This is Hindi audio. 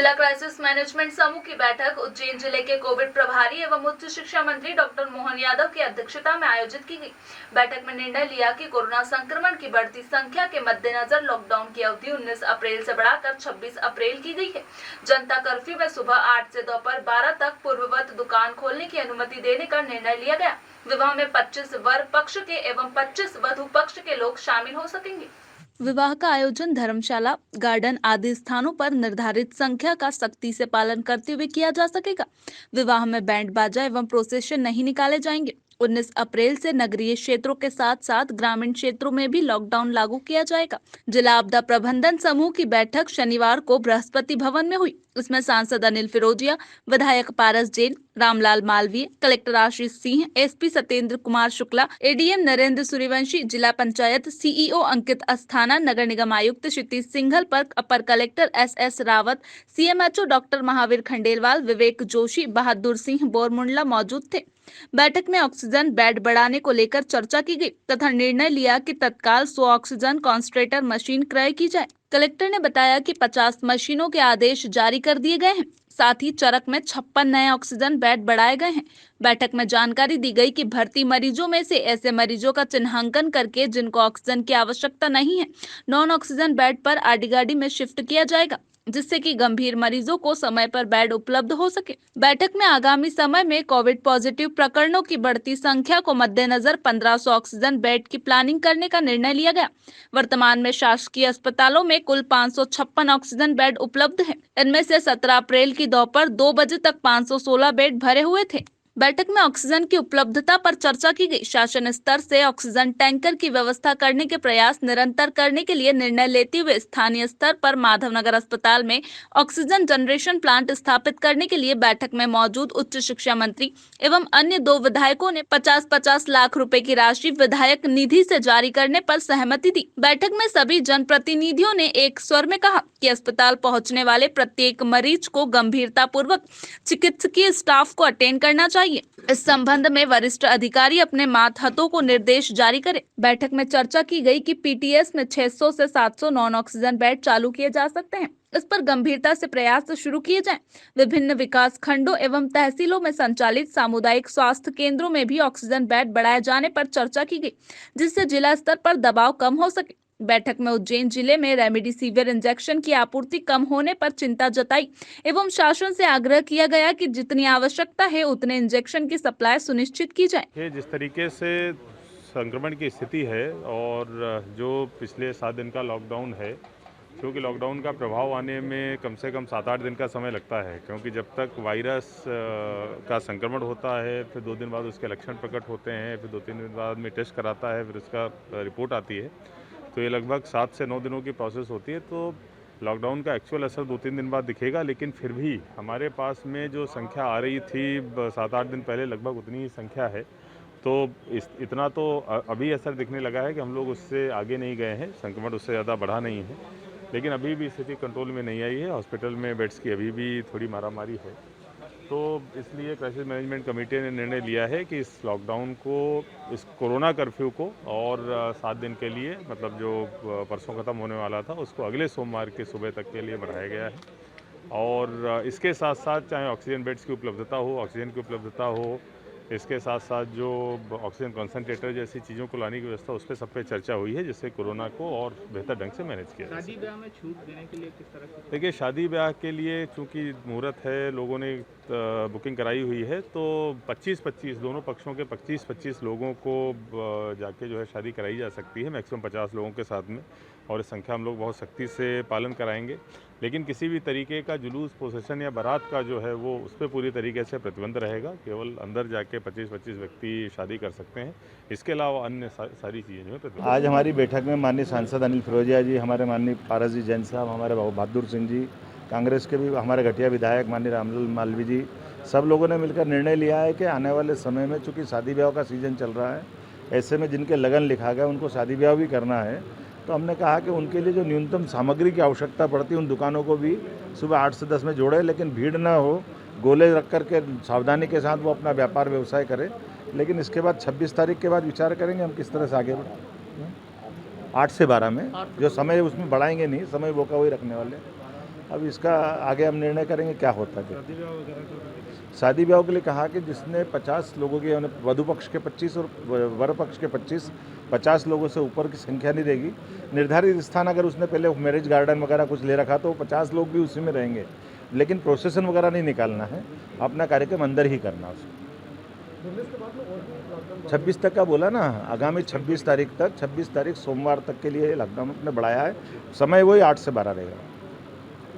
जिला क्राइसिस मैनेजमेंट समूह की बैठक उज्जैन जिले के कोविड प्रभारी एवं उच्च शिक्षा मंत्री डॉक्टर मोहन यादव की अध्यक्षता में आयोजित की गई। बैठक में निर्णय लिया कि कोरोना संक्रमण की बढ़ती संख्या के मद्देनजर लॉकडाउन की अवधि 19 अप्रैल से बढ़ाकर 26 अप्रैल की गई है। जनता कर्फ्यू में सुबह 8 से दोपहर 12 तक पूर्ववत दुकान खोलने की अनुमति देने का निर्णय लिया गया। विवाह में 25 वर पक्ष के एवं 25 वधु पक्ष के लोग शामिल हो सकेंगे। विवाह का आयोजन धर्मशाला, गार्डन आदि स्थानों पर निर्धारित संख्या का सख्ती से पालन करते हुए किया जा सकेगा। विवाह में बैंड बाजा एवं प्रोसेशन नहीं निकाले जाएंगे। 19 अप्रैल से नगरीय क्षेत्रों के साथ साथ ग्रामीण क्षेत्रों में भी लॉकडाउन लागू किया जाएगा। जिला आपदा प्रबंधन समूह की बैठक शनिवार को बृहस्पति भवन में हुई। इसमें सांसद अनिल फिरोजिया, विधायक Paras Jain, Ramlal Malviya, collector Ashish Singh, SP Satyendra Kumar Shukla, ADM Narendra Suryavanshi, जिला पंचायत सीईओ अंकित अस्थाना, नगर निगम आयुक्त क्षितिज सिंघल, पर अपर collector S Rawat, CMHO doctor Mahavir Khandelwal, Vivek Joshi, Bahadur Singh Bormundla मौजूद थे। बैठक में ऑक्सीजन बेड बढ़ाने को लेकर चर्चा की गई तथा निर्णय लिया कि तत्काल 100 ऑक्सीजन कॉन्संट्रेटर मशीन क्रय की जाए। कलेक्टर ने बताया कि 50 मशीनों के आदेश जारी कर दिए गए हैं। साथ ही चरक में 56 नए ऑक्सीजन बेड बढ़ाए गए हैं। बैठक में जानकारी दी गई कि भर्ती मरीजों में से ऐसे मरीजों का चिन्हांकन करके जिनको ऑक्सीजन की आवश्यकता नहीं है, नॉन ऑक्सीजन बेड पर आड़ीगाड़ी में शिफ्ट किया जाएगा, जिससे कि गंभीर मरीजों को समय पर बेड उपलब्ध हो सके। बैठक में आगामी समय में कोविड पॉजिटिव प्रकरणों की बढ़ती संख्या को मद्देनजर 1500 ऑक्सीजन बेड की प्लानिंग करने का निर्णय लिया गया। वर्तमान में शासकीय अस्पतालों में कुल 556 ऑक्सीजन बेड उपलब्ध है। इनमें से 17 अप्रैल की दोपहर 2 बजे तक 516 बेड भरे हुए थे। बैठक में ऑक्सीजन की उपलब्धता पर चर्चा की गई। शासन स्तर से ऑक्सीजन टैंकर की व्यवस्था करने के प्रयास निरंतर करने के लिए निर्णय लेते हुए स्थानीय स्तर पर माधवनगर अस्पताल में ऑक्सीजन जनरेशन प्लांट स्थापित करने के लिए बैठक में मौजूद उच्च शिक्षा मंत्री एवं अन्य 2 विधायकों ने 50-50 लाख रुपए की राशि विधायक निधि से जारी करने पर सहमति दी। बैठक में सभी जनप्रतिनिधियों ने एक स्वर में कहा कि अस्पताल पहुंचने वाले प्रत्येक मरीज को गंभीरता पूर्वक चिकित्सकीय स्टाफ को अटेंड करना चाहिए। इस संबंध में वरिष्ठ अधिकारी अपने मातहतों को निर्देश जारी करें। बैठक में चर्चा की गई कि पीटीएस में 600 से 700 नॉन ऑक्सीजन बेड चालू किए जा सकते हैं। इस पर गंभीरता से प्रयास शुरू किए जाएं। विभिन्न विकास खंडों एवं तहसीलों में संचालित सामुदायिक स्वास्थ्य केंद्रों में भी ऑक्सीजन बेड बढ़ाए जाने पर चर्चा की गई, जिससे जिला स्तर पर दबाव कम हो सके। बैठक में उज्जैन जिले में रेमडेसिविर इंजेक्शन की आपूर्ति कम होने पर चिंता जताई एवं शासन से आग्रह किया गया कि जितनी आवश्यकता है उतने इंजेक्शन की सप्लाई सुनिश्चित की जाए। जिस तरीके से संक्रमण की स्थिति है और जो पिछले 7 दिन का लॉकडाउन है, क्योंकि लॉकडाउन का प्रभाव आने में कम से कम 7-8 दिन का समय लगता है, क्योंकि जब तक वायरस का संक्रमण होता है, फिर 2 दिन बाद उसके लक्षण प्रकट होते हैं, फिर 2-3 दिन बाद में टेस्ट कराता है, फिर उसका रिपोर्ट आती है, तो ये लगभग 7 से 9 दिनों की प्रोसेस होती है। तो लॉकडाउन का एक्चुअल असर 2-3 दिन बाद दिखेगा, लेकिन फिर भी हमारे पास में जो संख्या आ रही थी 7-8 दिन पहले, लगभग उतनी ही संख्या है। तो इतना तो अभी असर दिखने लगा है कि हम लोग उससे आगे नहीं गए हैं, संक्रमण उससे ज़्यादा बढ़ा नहीं है, लेकिन अभी भी स्थिति कंट्रोल में नहीं आई है। हॉस्पिटल में बेड्स की अभी भी थोड़ी मारामारी है। तो इसलिए क्राइसिस मैनेजमेंट कमेटी ने निर्णय लिया है कि इस लॉकडाउन को, इस कोरोना कर्फ्यू को और 7 दिन के लिए, मतलब जो परसों ख़त्म होने वाला था, उसको अगले सोमवार की सुबह तक के लिए बढ़ाया गया है। और इसके साथ साथ चाहे ऑक्सीजन बेड्स की उपलब्धता हो, ऑक्सीजन की उपलब्धता हो, इसके साथ साथ जो ऑक्सीजन कंसंट्रेटर जैसी चीज़ों को लाने की व्यवस्था, उस पर सब पे चर्चा हुई है, जिससे कोरोना को और बेहतर ढंग से मैनेज किया जाए। शादी ब्याह में छूट देने के लिए किस तरह से? देखिए, शादी ब्याह के लिए चूँकि मुहूर्त है, लोगों ने बुकिंग कराई हुई है, तो 25-25 दोनों पक्षों के 25-25 लोगों को जाके जो है शादी कराई जा सकती है, मैक्सिमम 50 लोगों के साथ में, और इस संख्या हम लोग बहुत सख्ती से पालन कराएंगे। लेकिन किसी भी तरीके का जुलूस, प्रोसेशन या बारात का जो है वो उस पर पूरी तरीके से प्रतिबंध रहेगा। केवल अंदर जाके 25-25 व्यक्ति शादी कर सकते हैं, इसके अलावा अन्य सारी चीज़ें जो है प्रतिबंध। आज हमारी बैठक में माननीय सांसद अनिल फिरोजिया जी, हमारे माननीय पारस जी जैन साहब, हमारे बहादुर सिंह जी, कांग्रेस के भी हमारे घटिया विधायक माननीय रामलाल मालवीय जी, सब लोगों ने मिलकर निर्णय लिया है कि आने वाले समय में, चूँकि शादी ब्याह का सीज़न चल रहा है, ऐसे में जिनके लगन लिखा गया उनको शादी ब्याह भी करना है, तो हमने कहा कि उनके लिए जो न्यूनतम सामग्री की आवश्यकता पड़ती है, उन दुकानों को भी सुबह 8 से 10 में जोड़े, लेकिन भीड़ ना हो, गोले रख करके सावधानी के साथ वो अपना व्यापार व्यवसाय करें। लेकिन इसके बाद 26 तारीख के बाद विचार करेंगे हम किस तरह से आगे बढ़ें। 8 से 12 में जो समय उसमें बढ़ाएंगे नहीं, समय वो का वही रखने वाले। अब इसका आगे हम निर्णय करेंगे क्या होता है। शादी विवाह वगैरह का शादी ब्याह के लिए कहा कि जिसने 50 लोगों के वधु पक्ष के 25 और वर पक्ष के 50 लोगों से ऊपर की संख्या नहीं रहेगी। निर्धारित स्थान अगर उसने पहले मैरिज गार्डन वगैरह कुछ ले रखा तो 50 लोग भी उसी में रहेंगे, लेकिन प्रोसेशन वगैरह नहीं निकालना है, अपना कार्यक्रम अंदर ही करना उसको। 26 तक का बोला ना, आगामी 26 तारीख तक, 26 तारीख सोमवार तक के लिए लॉकडाउन ने बढ़ाया है। समय वही 8 से 12 रहेगा।